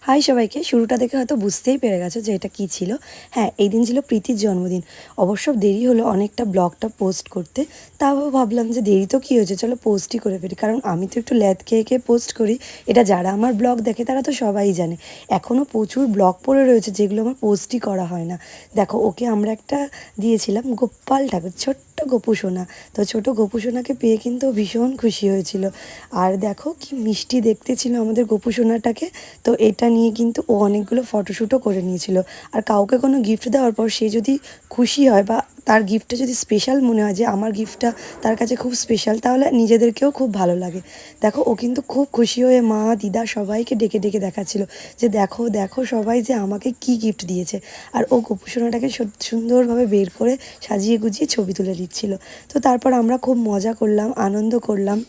High সবাইকে। শুরুটা দেখে হয়তো বুঝতেই পেরে গেছো যে এটা কী ছিল। হ্যাঁ, এই দিন ছিল প্রীতির জন্মদিন। অবশ্য দেরি হলো অনেকটা ব্লগটা পোস্ট করতে। তাও ভাবলাম যে দেরি তো কী হয়েছে, চলো পোস্টই করে ফেলি। কারণ আমি তো একটু ল্যাদ খেয়ে খেয়ে পোস্ট করি। এটা যারা আমার ব্লগ দেখে তারা তো সবাই জানে। এখনও প্রচুর ব্লগ পড়ে রয়েছে যেগুলো আমার পোস্টই করা হয় না। দেখো, ওকে আমরা একটা দিয়েছিলাম গোপাল ঠাকুর, ছোট্ট গোপু সোনা। তো ছোটো গোপু সোনাকে পেয়ে কিন্তু ভীষণ খুশি হয়েছিল। আর দেখো কি মিষ্টি দেখতে ছিল আমাদের গোপু সোনাটাকে। তো এটা নিয়ে কিন্তু ও অনেকগুলো ফটোশ্যুটও করে নিয়েছিল। আর কাউকে কোনো গিফট দেওয়ার পর সে যদি খুশি হয় বা তার গিফটটা যদি স্পেশাল মনে হয় যে আমার গিফটটা তার কাছে খুব স্পেশাল, তাহলে নিজেদেরকেও খুব ভালো লাগে। দেখো, ও কিন্তু খুব খুশি হয়ে মা দিদা সবাইকে ডেকে ডেকে দেখাচ্ছিল যে দেখো দেখো সবাই যে আমাকে কি গিফট দিয়েছে। আর ও গোপুসোনাটাকে সুন্দরভাবে বের করে সাজিয়ে গুজিয়ে ছবি তুলে দিচ্ছিল। তো তারপর আমরা খুব মজা করলাম, আনন্দ করলাম।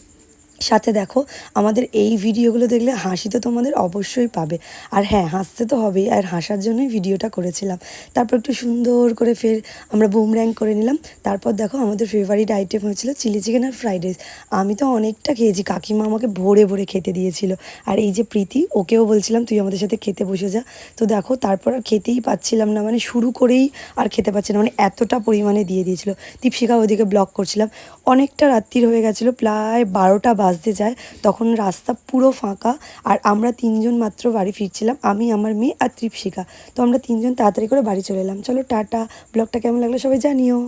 সাথে দেখো, আমাদের এই ভিডিওগুলো দেখলে হাসি তো তোমাদের অবশ্যই পাবে। আর হ্যাঁ, হাসতে তো হবেই, আর হাসার জন্যই ভিডিওটা করেছিলাম। তারপর একটু সুন্দর করে ফের আমরা বুমর্যাং করে নিলাম। তারপর দেখো, আমাদের ফেভারিট আইটেম হয়েছিল চিলি চিকেন আর ফ্রাইড রাইস। আমি তো অনেকটা খেয়েছি, কাকিমা আমাকে ভরে ভরে খেতে দিয়েছিল। আর এই যে প্রীতি, ওকেও বলছিলাম তুই আমাদের সাথে খেতে বসে যা। তো দেখো, তারপর আর খেতেই পাচ্ছিলাম না, মানে শুরু করেই আর খেতে পাচ্ছিলাম, মানে এতটা পরিমাণে দিয়ে দিয়েছিল। দীপশিখা ওদিকে ব্লগ করছিলাম। অনেকটা রাত্রির হয়ে গেছিলো, প্রায় 12টা বাজতে যায়। তখন রাস্তা পুরো ফাঁকা, আর আমরা তিনজন মাত্র বাড়ি ফিরছিলাম, আমি, আমার মেয়ে আর দীপশিখা। তো আমরা তিনজন তাড়াতাড়ি করে বাড়ি চলে এলাম। চলো টাটা। ব্লগটা কেমন লাগলো সবাই জানিও।